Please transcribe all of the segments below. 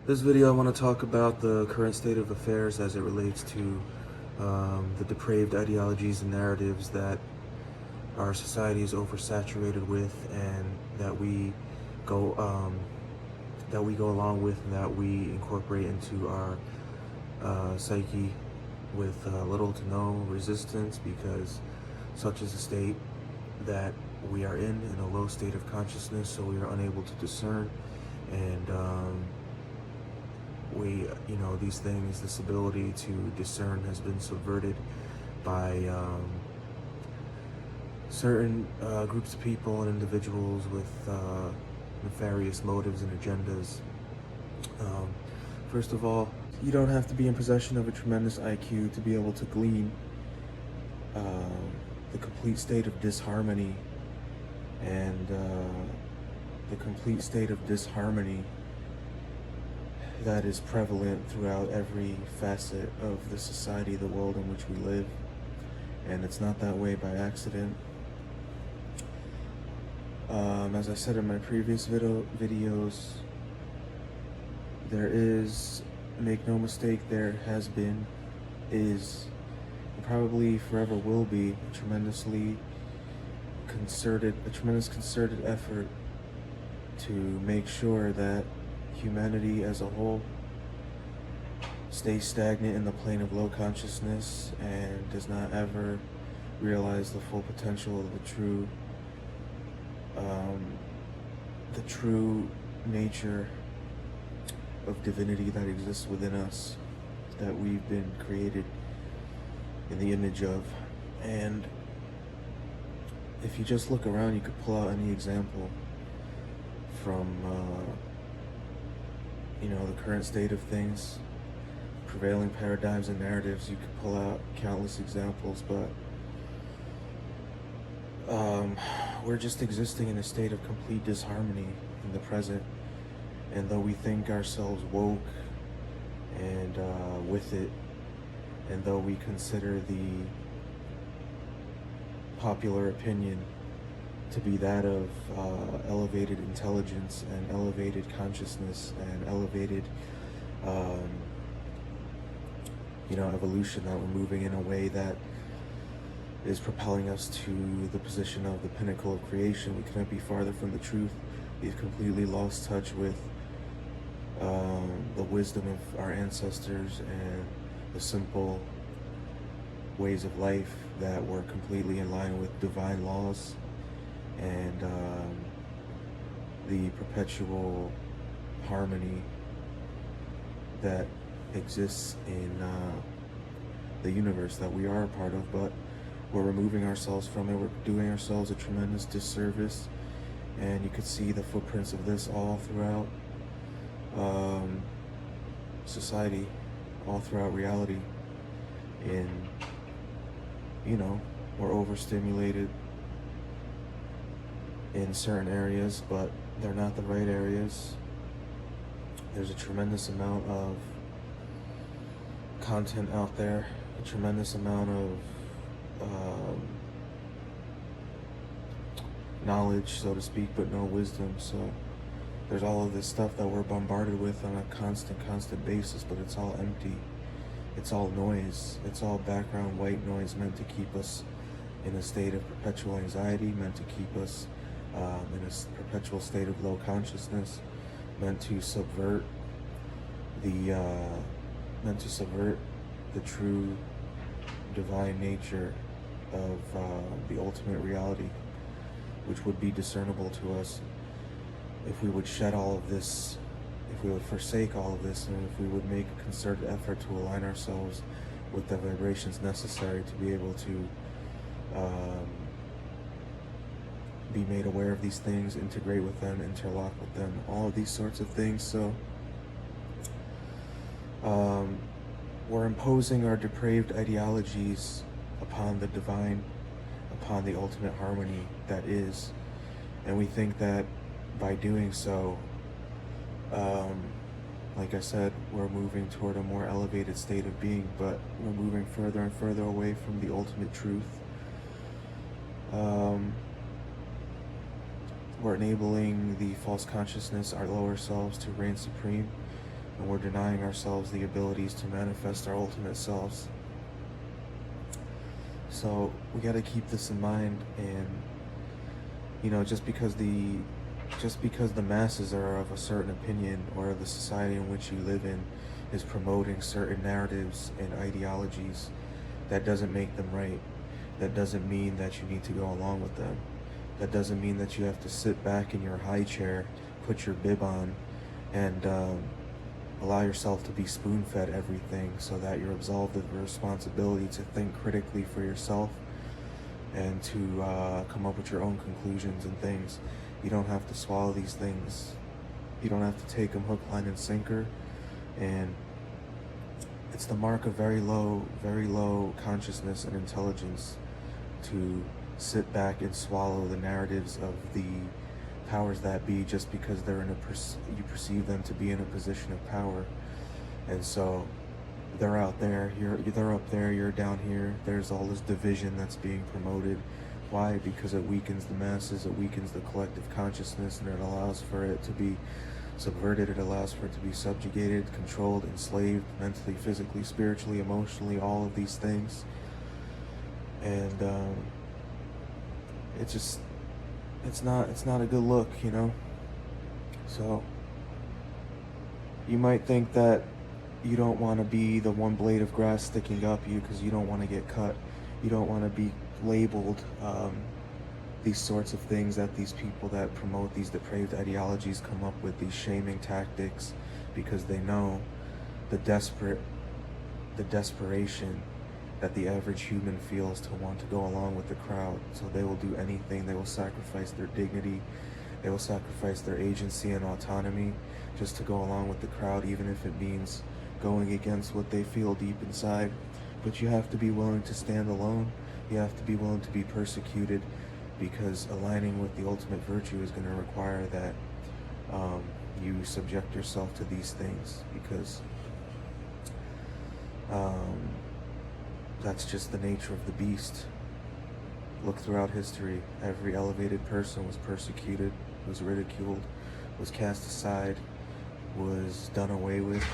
This video I want to talk about the current state of affairs as it relates to the depraved ideologies and narratives that our society is oversaturated with, and that we go along with, and that we incorporate into our psyche with little to no resistance, because such is the state that we are in a low state of consciousness, so we are unable to discern. And these things, this ability to discern has been subverted by certain groups of people and individuals with nefarious motives and agendas. First of all, you don't have to be in possession of a tremendous IQ to be able to glean the complete state of disharmony and the complete state of disharmony that is prevalent throughout every facet of the society, the world in which we live. And it's not that way by accident. As I said in my previous videos, there is, make no mistake, there has been, is, and probably forever will be a tremendous concerted effort to make sure that humanity as a whole stays stagnant in the plane of low consciousness and does not ever realize the full potential of the true nature of divinity that exists within us, that we've been created in the image of. And if you just look around, you could pull out any example from the current state of things, prevailing paradigms and narratives. You could pull out countless examples, but we're just existing in a state of complete disharmony in the present. And though we think ourselves woke and with it, and though we consider the popular opinion to be that of elevated intelligence and elevated consciousness and elevated evolution, that we're moving in a way that is propelling us to the position of the pinnacle of creation, we cannot be farther from the truth. We've completely lost touch with the wisdom of our ancestors and the simple ways of life that were completely in line with divine laws and the perpetual harmony that exists in the universe that we are a part of. But we're removing ourselves from it. We're doing ourselves a tremendous disservice, and you could see the footprints of this all throughout society, all throughout reality. We're overstimulated in certain areas, but they're not the right areas. There's a tremendous amount of content out there, a tremendous amount of knowledge, so to speak, but no wisdom. So there's all of this stuff that we're bombarded with on a constant basis, but it's all empty. It's all noise. It's all background white noise meant to keep us in a state of perpetual anxiety, meant to keep us in a perpetual state of low consciousness, meant to subvert the true divine nature of the ultimate reality, which would be discernible to us if we would shed all of this, if we would forsake all of this, and if we would make a concerted effort to align ourselves with the vibrations necessary to be able to be made aware of these things, integrate with them, interlock with them, all of these sorts of things. So we're imposing our depraved ideologies upon the divine, upon the ultimate harmony that is, and we think that by doing so, like I said, we're moving toward a more elevated state of being, but we're moving further and further away from the ultimate truth. We're enabling the false consciousness, our lower selves, to reign supreme. and we're denying ourselves the abilities to manifest our ultimate selves. So we got to keep this in mind. And just because the masses are of a certain opinion, or the society in which you live in is promoting certain narratives and ideologies, that doesn't make them right. That doesn't mean that you need to go along with them. That doesn't mean that you have to sit back in your high chair, put your bib on, and allow yourself to be spoon-fed everything, so that you're absolved of the responsibility to think critically for yourself and to come up with your own conclusions and things. You don't have to swallow these things. You don't have to take them hook, line, and sinker. And it's the mark of very low consciousness and intelligence to sit back and swallow the narratives of the powers that be, just because they're you perceive them to be in a position of power. And so they're out there, they're up there, you're down here. There's all this division that's being promoted. Why? Because it weakens the masses, it weakens the collective consciousness, and it allows for it to be subverted, it allows for it to be subjugated, controlled, enslaved, mentally, physically, spiritually, emotionally, all of these things. And it's not a good look, So you might think that you don't want to be the one blade of grass sticking up you because you don't want to get cut. You don't want to be labeled these sorts of things that these people that promote these depraved ideologies come up with, these shaming tactics, because they know the desperation that the average human feels to want to go along with the crowd. So they will do anything. They will sacrifice their dignity. They will sacrifice their agency and autonomy just to go along with the crowd, even if it means going against what they feel deep inside. But you have to be willing to stand alone. You have to be willing to be persecuted, because aligning with the ultimate virtue is going to require that you subject yourself to these things, because that's just the nature of the beast. Look throughout history, every elevated person was persecuted, was ridiculed, was cast aside, was done away with.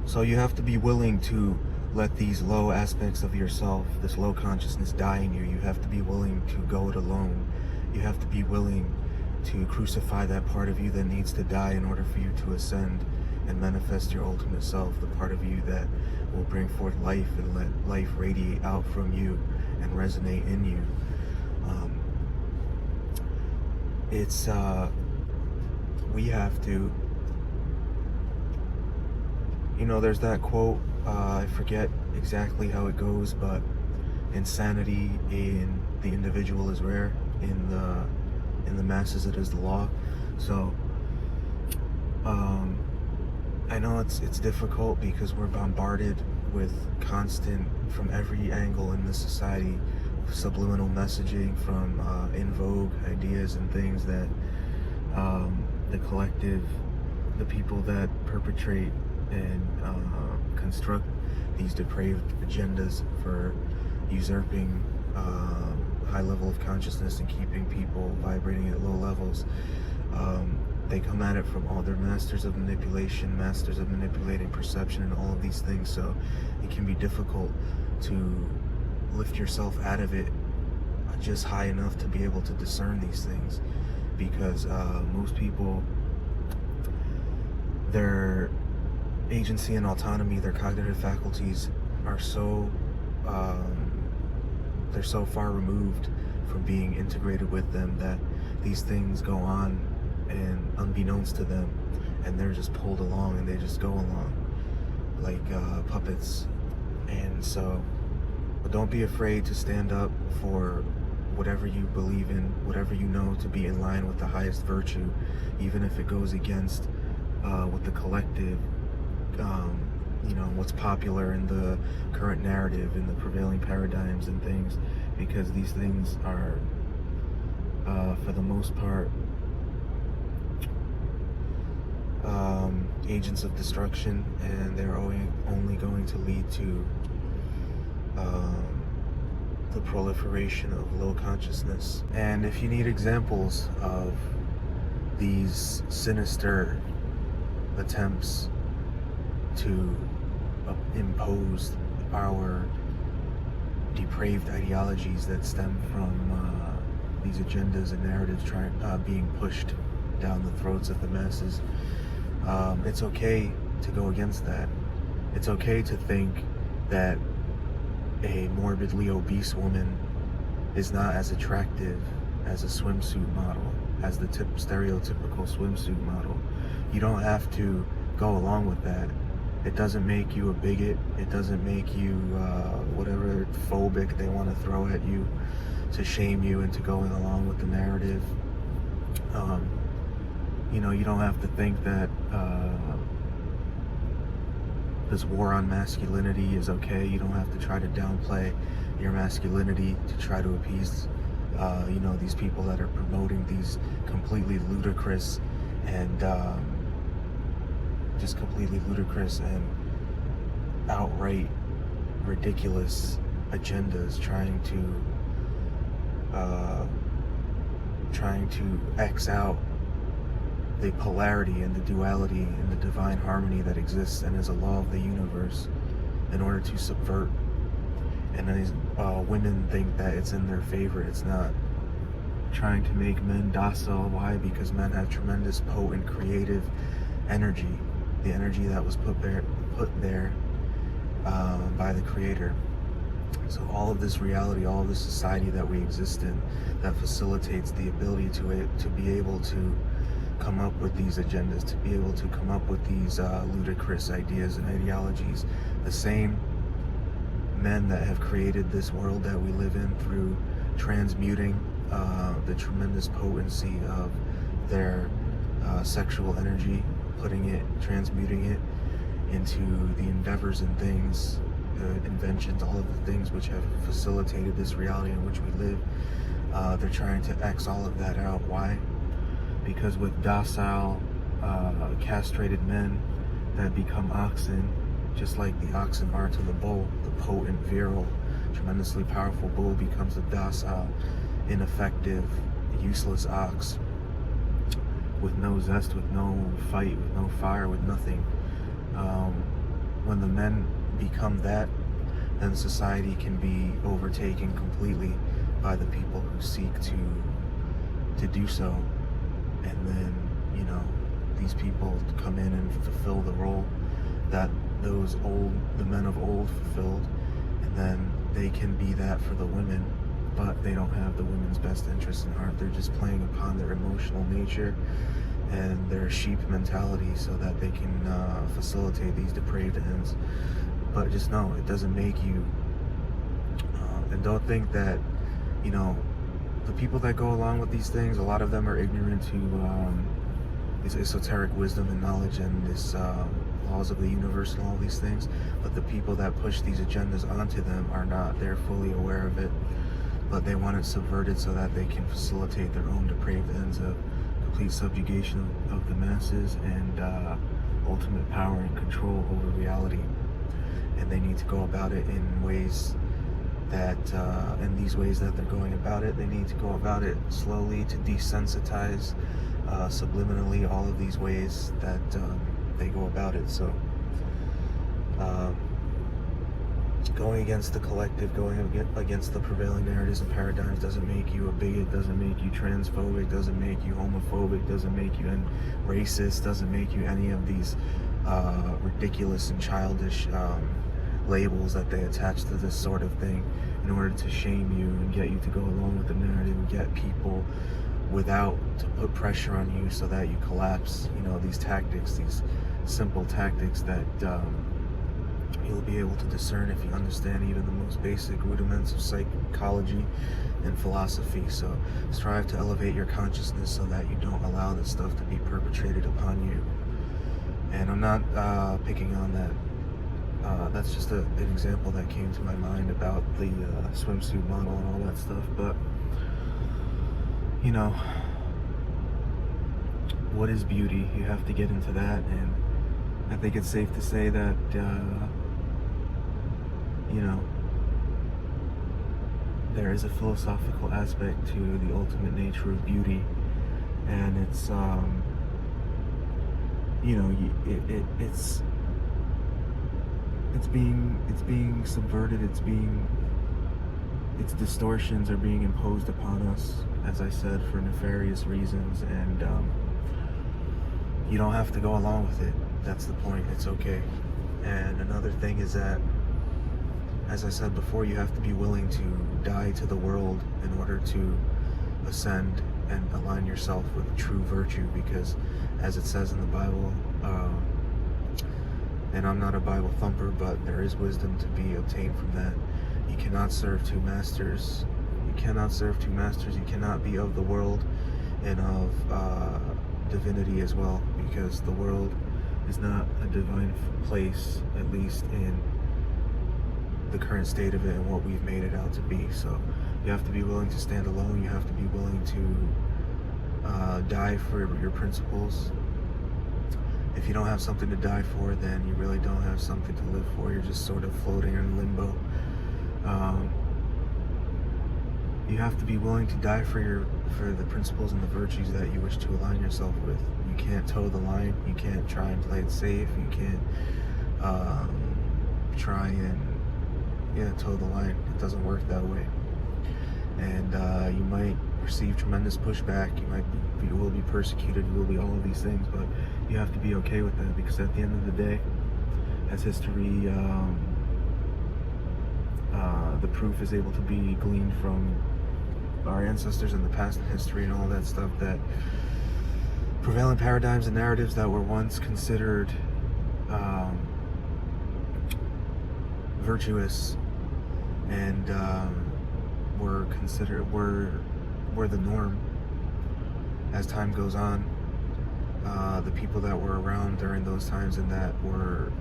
So you have to be willing to let these low aspects of yourself, this low consciousness, die in you. You have to be willing to go it alone. You have to be willing to crucify that part of you that needs to die in order for you to ascend and manifest your ultimate self, the part of you that will bring forth life and let life radiate out from you and resonate in you. We have to, there's that quote, I forget exactly how it goes, but insanity in the individual is rare, in the masses it is the law. So I know it's difficult because we're bombarded with constant, from every angle in this society, subliminal messaging from in vogue ideas and things that the collective, the people that perpetrate and construct these depraved agendas for usurping high level of consciousness and keeping people vibrating at low levels. They come at it from all, they're masters of manipulation, masters of manipulating perception and all of these things. So it can be difficult to lift yourself out of it just high enough to be able to discern these things, because most people, their agency and autonomy, their cognitive faculties are so they're so far removed from being integrated with them that these things go on and unbeknownst to them, and they're just pulled along and they just go along like puppets. And so, but don't be afraid to stand up for whatever you believe in, whatever you know to be in line with the highest virtue, even if it goes against what the collective, what's popular in the current narrative, in the prevailing paradigms and things, because these things are, for the most part, agents of destruction, and they're only going to lead to the proliferation of low consciousness. And if you need examples of these sinister attempts to impose our depraved ideologies that stem from these agendas and narratives being pushed down the throats of the masses. It's okay to go against that. It's okay to think that a morbidly obese woman is not as attractive as a swimsuit model, as the stereotypical swimsuit model. You don't have to go along with that. It doesn't make you a bigot. It doesn't make you whatever phobic they want to throw at you to shame you into going along with the narrative. You don't have to think that this war on masculinity is okay. You don't have to try to downplay your masculinity to try to appease these people that are promoting these completely ludicrous and outright ridiculous agendas, trying to X out the polarity and the duality and the divine harmony that exists and is a law of the universe in order to subvert. And then women think that it's in their favor. It's not. Trying to make men docile. Why? Because men have tremendous, potent, creative energy. The energy that was put there by the Creator. So all of this reality, all of this society that we exist in, that facilitates the ability to be able to come up with these agendas, to be able to come up with these ludicrous ideas and ideologies. The same men that have created this world that we live in through transmuting the tremendous potency of their sexual energy, transmuting it into the endeavors and things, inventions, all of the things which have facilitated this reality in which we live. They're trying to X all of that out. Why? Because with docile, castrated men that become oxen, just like the oxen are to the bull, the potent, virile, tremendously powerful bull becomes a docile, ineffective, useless ox with no zest, with no fight, with no fire, with nothing. When the men become that, then society can be overtaken completely by the people who seek to do so. And then, these people come in and fulfill the role that the men of old fulfilled, and then they can be that for the women, but they don't have the women's best interests in heart. They're just playing upon their emotional nature and their sheep mentality so that they can facilitate these depraved ends. But just know, it doesn't make you, and don't think that, the people that go along with these things, a lot of them are ignorant to this esoteric wisdom and knowledge and this laws of the universe and all these things. But the people that push these agendas onto them are not. They're fully aware of it, but they want it subverted so that they can facilitate their own depraved ends of complete subjugation of the masses and ultimate power and control over reality. And they need to go about it in ways that, in these ways that they're going about it, they need to go about it slowly to desensitize subliminally all of these ways that they go about it. So going against the collective, going against the prevailing narratives and paradigms doesn't make you a bigot, doesn't make you transphobic, doesn't make you homophobic, doesn't make you racist, doesn't make you any of these ridiculous and childish labels that they attach to this sort of thing in order to shame you and get you to go along with the narrative and get people to put pressure on you so that you collapse. These tactics, these simple tactics that you'll be able to discern if you understand even the most basic rudiments of psychology and philosophy. So strive to elevate your consciousness so that you don't allow this stuff to be perpetrated upon you. And I'm not picking on that. That's just an example that came to my mind about the swimsuit model and all that stuff. But what is beauty? You have to get into that, and I think it's safe to say that there is a philosophical aspect to the ultimate nature of beauty, and it's it's being subverted. Its distortions are being imposed upon us, as I said, for nefarious reasons, and you don't have to go along with it. That's the point. It's okay. And another thing is that, as I said before, you have to be willing to die to the world in order to ascend and align yourself with true virtue, because as it says in the Bible, and I'm not a Bible thumper, but there is wisdom to be obtained from that. You cannot serve two masters. You cannot serve two masters. You cannot be of the world and of divinity as well, because the world is not a divine place, at least in the current state of it and what we've made it out to be. So you have to be willing to stand alone. You have to be willing to die for your principles. If you don't have something to die for, then you really don't have something to live for. You're just sort of floating in limbo. You have to be willing to die for the principles and the virtues that you wish to align yourself with. You can't toe the line. You can't try and play it safe. You can't try and toe the line. It doesn't work that way. And you might receive tremendous pushback. You will be persecuted. You will be all of these things, but you have to be okay with that, because at the end of the day, as history, the proof is able to be gleaned from our ancestors in the past and history and all that stuff, that prevailing paradigms and narratives that were once considered virtuous and were the norm. As time goes on, the people that were around during those times and that were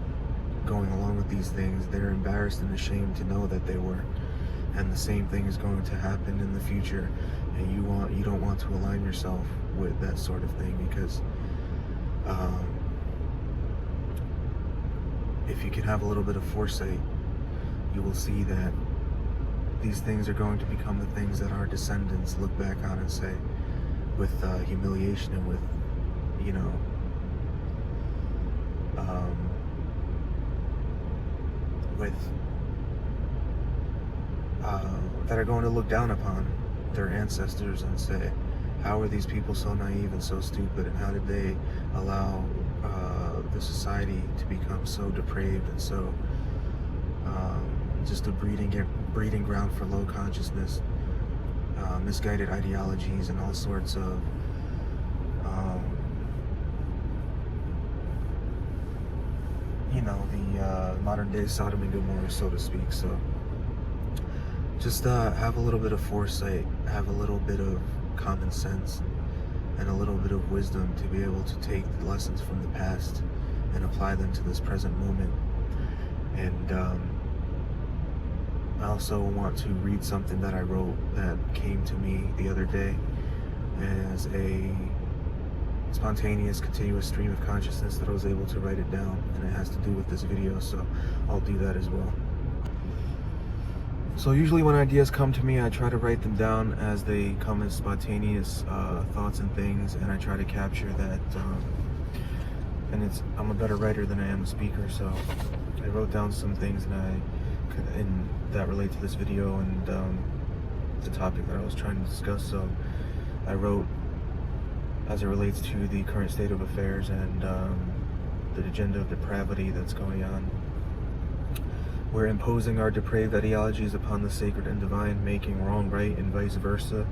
going along with these things, they're embarrassed and ashamed to know that they were. And the same thing is going to happen in the future, and you don't want to align yourself with that sort of thing, because if you can have a little bit of foresight, you will see that these things are going to become the things that our descendants look back on and say, with humiliation and with, that are going to look down upon their ancestors and say, how are these people so naive and so stupid, and how did they allow the society to become so depraved and so just a breeding ground for low consciousness, misguided ideologies, and all sorts of the modern day Sodom and Gomorrah, so to speak. So just have a little bit of foresight, have a little bit of common sense, and a little bit of wisdom to be able to take the lessons from the past and apply them to this present moment. And I also want to read something that I wrote that came to me the other day as a spontaneous, continuous stream of consciousness that I was able to write it down, and it has to do with this video, so I'll do that as well. So usually when ideas come to me, I try to write them down as they come as spontaneous thoughts and things, and I try to capture that. And I'm a better writer than I am a speaker, so I wrote down some things that relate to this video and the topic that I was trying to discuss. So I wrote as it relates to the current state of affairs and the agenda of depravity that's going on. We're imposing our depraved ideologies upon the sacred and divine, making wrong right and vice versa,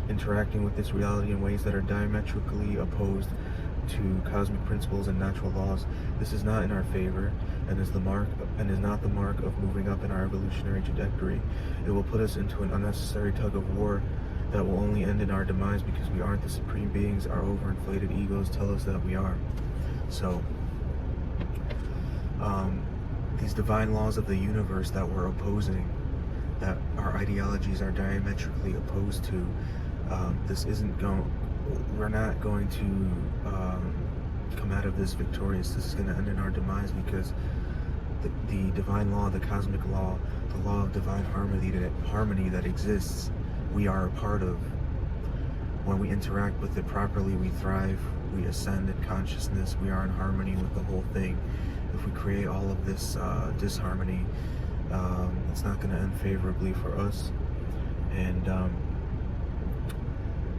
interacting with this reality in ways that are diametrically opposed to cosmic principles and natural laws. This is not in our favor, and is not the mark of moving up in our evolutionary trajectory. It will put us into an unnecessary tug of war that will only end in our demise, because we aren't the supreme beings our overinflated egos tell us that we are. So these divine laws of the universe that we're opposing, that our ideologies are diametrically opposed to, we're not going to come out of this victorious. This is going to end in our demise, because the divine law, the cosmic law, the law of divine harmony that exists, we are a part of. when we interact with it properly, we thrive, we ascend in consciousness, we are in harmony with the whole thing. If we create all of this disharmony, it's not going to end favorably for us. And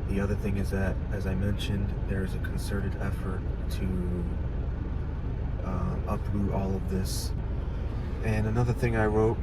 the other thing is that, as I mentioned, there's a concerted effort to uproot all of this. And another thing I wrote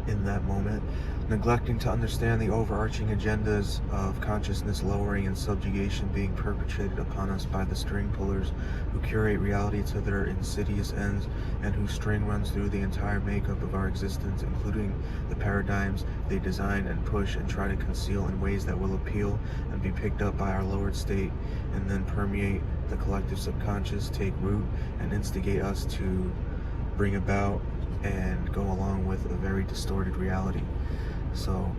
in that moment: neglecting to understand the overarching agendas of consciousness lowering and subjugation being perpetrated upon us by the string pullers who curate reality to their insidious ends, and whose string runs through the entire makeup of our existence, including the paradigms they design and push and try to conceal in ways that will appeal and be picked up by our lowered state, and then permeate the collective subconscious, take root, and instigate us to bring about and go along with a very distorted reality. So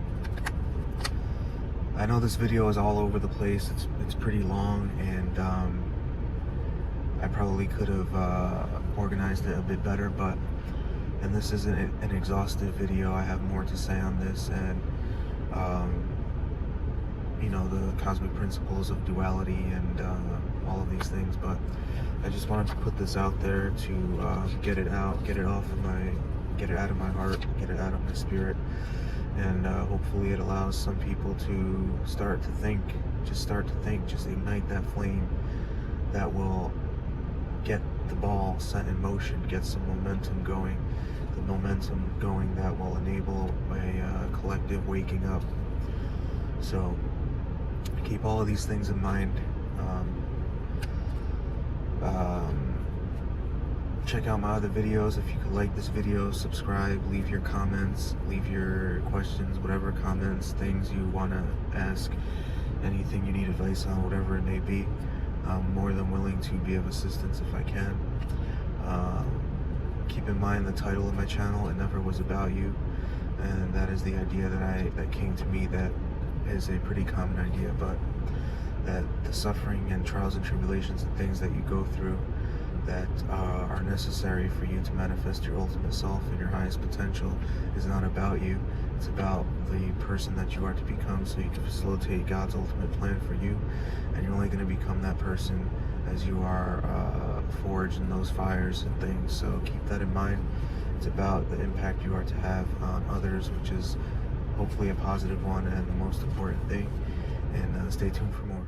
I know this video is all over the place. It's pretty long, and I probably could have organized it a bit better, and this isn't an exhaustive video. I have more to say on this, and you know, the cosmic principles of duality and all of these things, but I just wanted to put this out there to get it out, get it out of my heart, get it out of my spirit, and hopefully it allows some people to start to think, just ignite that flame that will get the ball set in motion, get some momentum going, the momentum going that will enable a collective waking up. So keep all of these things in mind. Check out my other videos. If you could like this video, subscribe, leave your comments, leave your questions, whatever comments, things you want to ask, anything you need advice on, whatever it may be. I'm more than willing to be of assistance if I can. Keep in mind the title of my channel: It Never Was About You, and that is the idea that came to me. That is a pretty common idea, but that the suffering and trials and tribulations and things that you go through that are necessary for you to manifest your ultimate self and your highest potential is not about you. It's about the person that you are to become, so you can facilitate God's ultimate plan for you. And you're only going to become that person as you are forged in those fires and things. So keep that in mind. It's about the impact you are to have on others, which is hopefully a positive one and the most important thing. And stay tuned for more.